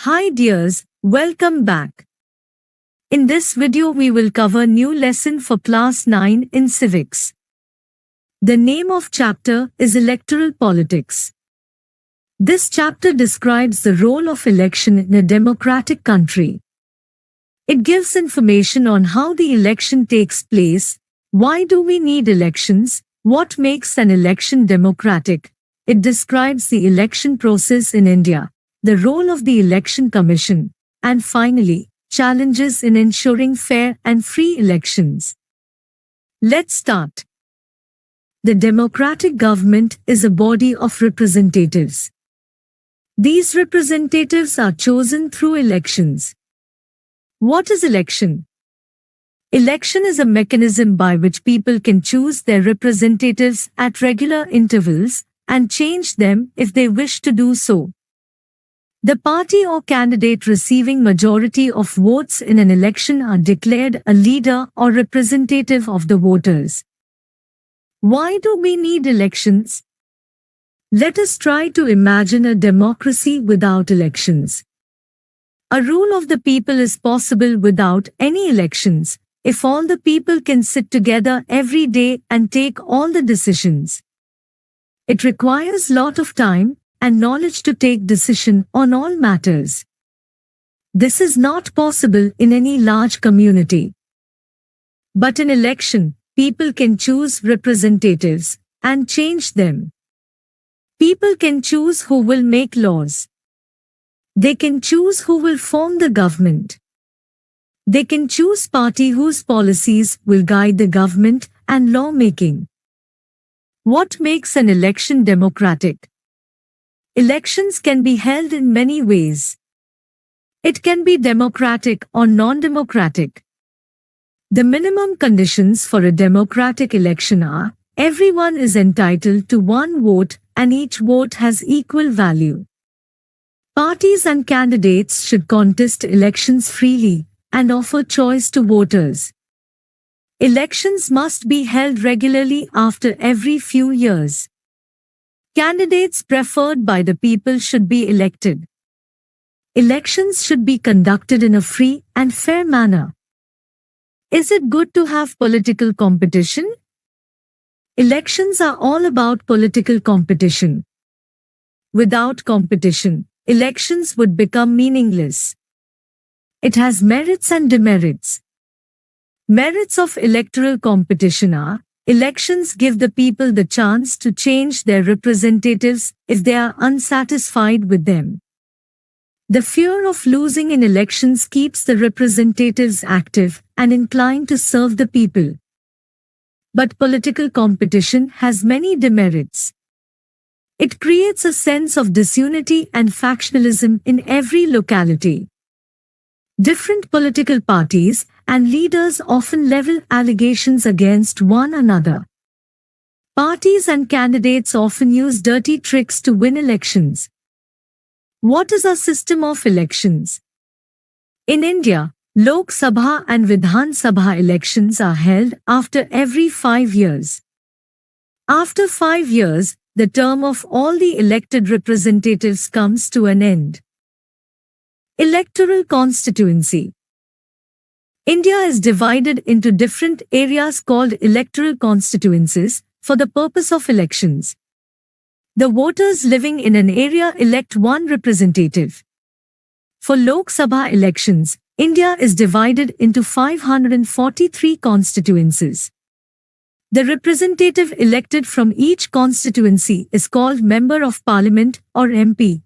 Hi dears, welcome back. In this video we will cover new lesson for class 9 in Civics. The name of chapter is Electoral Politics. This chapter describes the role of election in a democratic country. It gives information on how the election takes place, why do we need elections, what makes an election democratic. It describes the election process in India, the role of the Election Commission, and finally, challenges in ensuring fair and free elections. Let's start. The democratic government is a body of representatives. These representatives are chosen through elections. What is election? Election is a mechanism by which people can choose their representatives at regular intervals and change them if they wish to do so. The party or candidate receiving majority of votes in an election are declared a leader or representative of the voters. Why do we need elections? Let us try to imagine a democracy without elections. A rule of the people is possible without any elections, if all the people can sit together every day and take all the decisions. It requires lot of time and knowledge to take decision on all matters. This is not possible in any large community. But in election, people can choose representatives and change them. People can choose who will make laws. They can choose who will form the government. They can choose party whose policies will guide the government and lawmaking. What makes an election democratic? Elections can be held in many ways. It can be democratic or non-democratic. The minimum conditions for a democratic election are: everyone is entitled to one vote and each vote has equal value. Parties and candidates should contest elections freely and offer choice to voters. Elections must be held regularly after every few years. Candidates preferred by the people should be elected. Elections should be conducted in a free and fair manner. Is it good to have political competition? Elections are all about political competition. Without competition, elections would become meaningless. It has merits and demerits. Merits of electoral competition are: elections give the people the chance to change their representatives if they are unsatisfied with them. The fear of losing in elections keeps the representatives active and inclined to serve the people. But political competition has many demerits. It creates a sense of disunity and factionalism in every locality. Different political parties and leaders often level allegations against one another. Parties and candidates often use dirty tricks to win elections. What is our system of elections? In India, Lok Sabha and Vidhan Sabha elections are held after every 5 years. After 5 years, the term of all the elected representatives comes to an end. Electoral constituency. India is divided into different areas called electoral constituencies for the purpose of elections. The voters living in an area elect one representative. For Lok Sabha elections, India is divided into 543 constituencies. The representative elected from each constituency is called Member of Parliament or MP.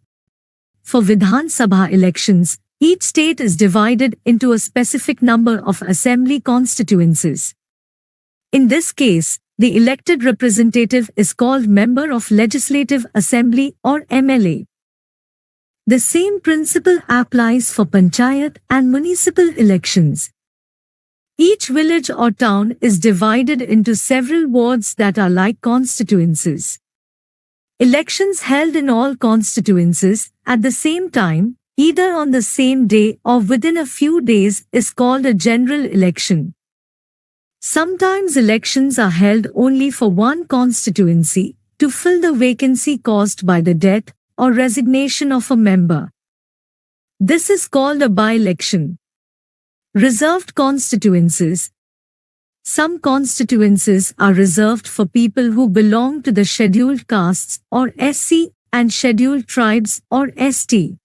For Vidhan Sabha elections, each state is divided into a specific number of assembly constituencies. In this case, the elected representative is called Member of Legislative Assembly or MLA. The same principle applies for panchayat and municipal elections. Each village or town is divided into several wards that are like constituencies. Elections held in all constituencies at the same time, either on the same day or within a few days, is called a general election. Sometimes elections are held only for one constituency to fill the vacancy caused by the death or resignation of a member. This is called a by-election. Reserved constituencies. Some constituencies are reserved for people who belong to the scheduled castes or SC and scheduled tribes or ST.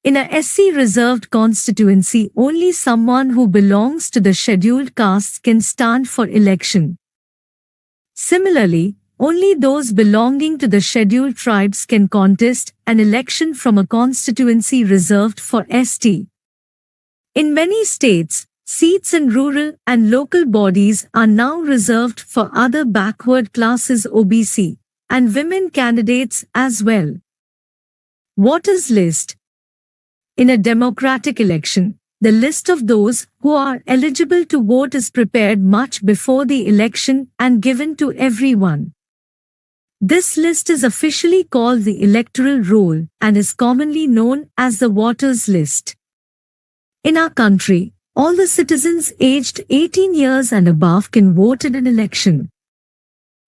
In a SC reserved constituency, only someone who belongs to the scheduled castes can stand for election. Similarly, only those belonging to the scheduled tribes can contest an election from a constituency reserved for ST. In many states, seats in rural and local bodies are now reserved for other backward classes OBC and women candidates as well. Voters list. In a democratic election, the list of those who are eligible to vote is prepared much before the election and given to everyone. This list is officially called the Electoral Roll and is commonly known as the voters list. In our country, all the citizens aged 18 years and above can vote in an election.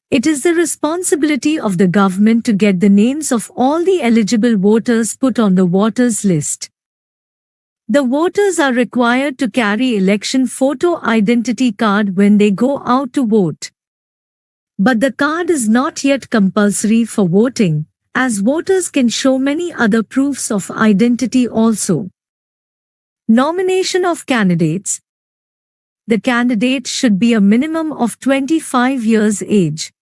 It is the responsibility of the government to get the names of all the eligible voters put on the voters list. The voters are required to carry election photo identity card when they go out to vote. But the card is not yet compulsory for voting, as voters can show many other proofs of identity also. Nomination of candidates. The candidate should be a minimum of 25 years age.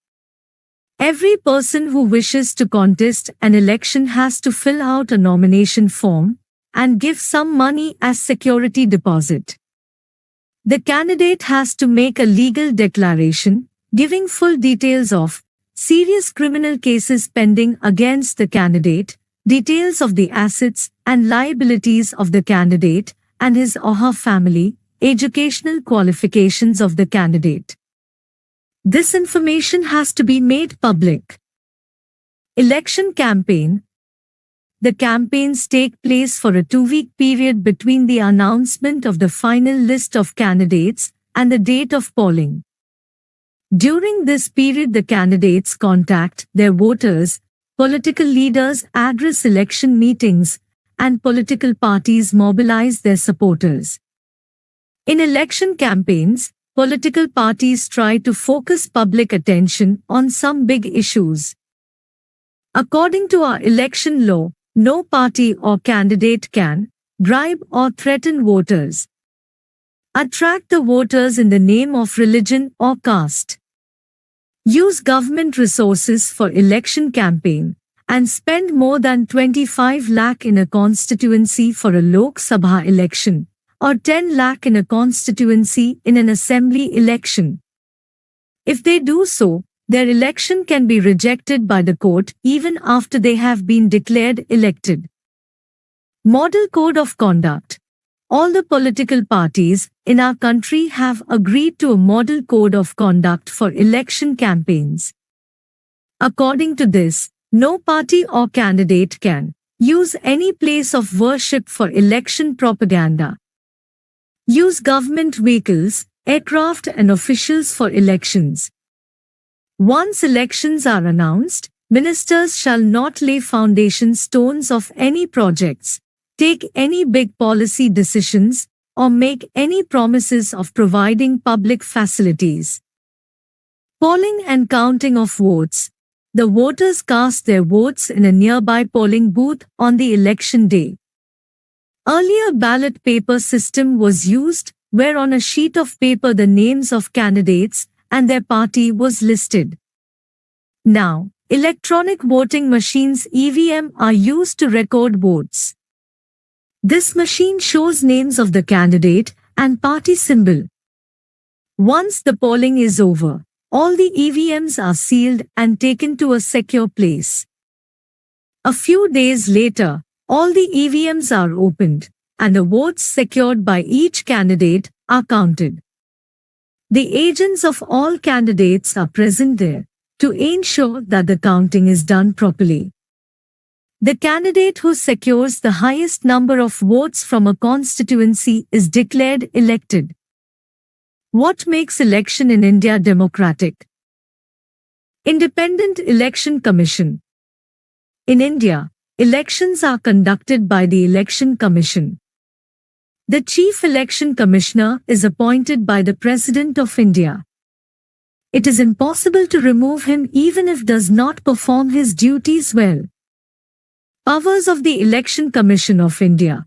Every person who wishes to contest an election has to fill out a nomination form and give some money as security deposit. The candidate has to make a legal declaration giving full details of serious criminal cases pending against the candidate, details of the assets and liabilities of the candidate and his or her family, educational qualifications of the candidate. This information has to be made public. Election campaign. The campaigns take place for a 2-week period between the announcement of the final list of candidates and the date of polling. During this period, the candidates contact their voters, political leaders address election meetings, and political parties mobilize their supporters. In election campaigns, political parties try to focus public attention on some big issues. According to our election law, no party or candidate can bribe or threaten voters, attract the voters in the name of religion or caste, use government resources for election campaign, and spend more than 25 lakh in a constituency for a Lok Sabha election, or 10 lakh in a constituency in an assembly election. If they do so, their election can be rejected by the court even after they have been declared elected. Model Code of Conduct. All the political parties in our country have agreed to a model code of conduct for election campaigns. According to this, no party or candidate can use any place of worship for election propaganda, use government vehicles, aircraft and officials for elections. Once elections are announced, ministers shall not lay foundation stones of any projects, take any big policy decisions, or make any promises of providing public facilities. Polling and counting of votes. The voters cast their votes in a nearby polling booth on the election day. Earlier ballot paper system was used, where on a sheet of paper the names of candidates and their party was listed. Now, electronic voting machines (EVM) are used to record votes. This machine shows names of the candidate and party symbol. Once the polling is over, all the EVMs are sealed and taken to a secure place. A few days later, all the EVMs are opened, and the votes secured by each candidate are counted. The agents of all candidates are present there to ensure that the counting is done properly. The candidate who secures the highest number of votes from a constituency is declared elected. What makes election in India democratic? Independent Election Commission. In India, Elections are conducted by the Election Commission. The Chief Election Commissioner is appointed by the President of India. It is impossible to remove him even if does not perform his duties well. Powers of the Election Commission of India.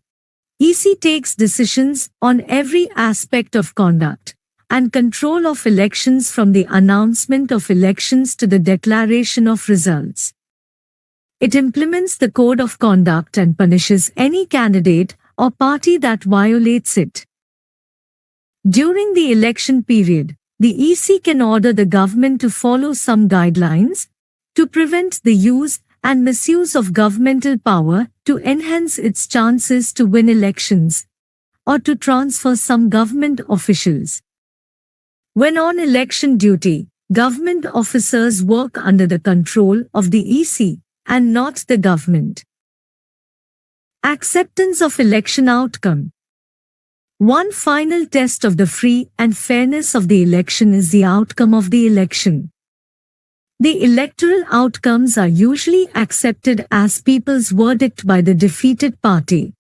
EC takes decisions on every aspect of conduct and control of elections from the announcement of elections to the declaration of results. It implements the code of conduct and punishes any candidate or party that violates it. During the election period, the EC can order the government to follow some guidelines to prevent the use and misuse of governmental power to enhance its chances to win elections, or to transfer some government officials. When on election duty, government officers work under the control of the EC and not the government. Acceptance of election outcome. One final test of the free and fairness of the election is the outcome of the election. The electoral outcomes are usually accepted as people's verdict by the defeated party.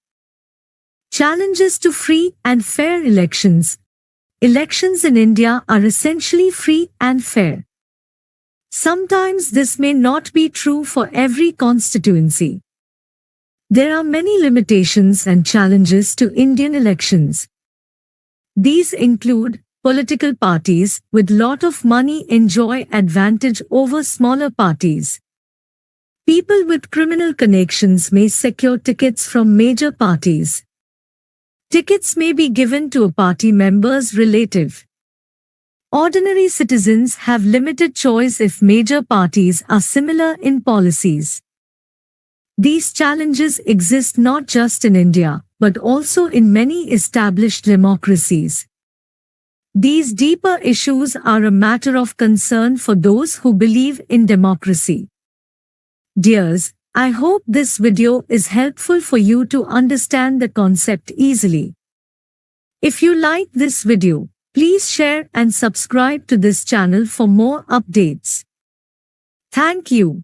Challenges to free and fair elections. Elections in India are essentially free and fair. Sometimes this may not be true for every constituency. There are many limitations and challenges to Indian elections. These include political parties with lot of money enjoy advantage over smaller parties. People with criminal connections may secure tickets from major parties. Tickets may be given to a party member's relative. Ordinary citizens have limited choice if major parties are similar in policies. These challenges exist not just in India, but also in many established democracies. These deeper issues are a matter of concern for those who believe in democracy. Dears, I hope this video is helpful for you to understand the concept easily. If you like this video, please share and subscribe to this channel for more updates. Thank you.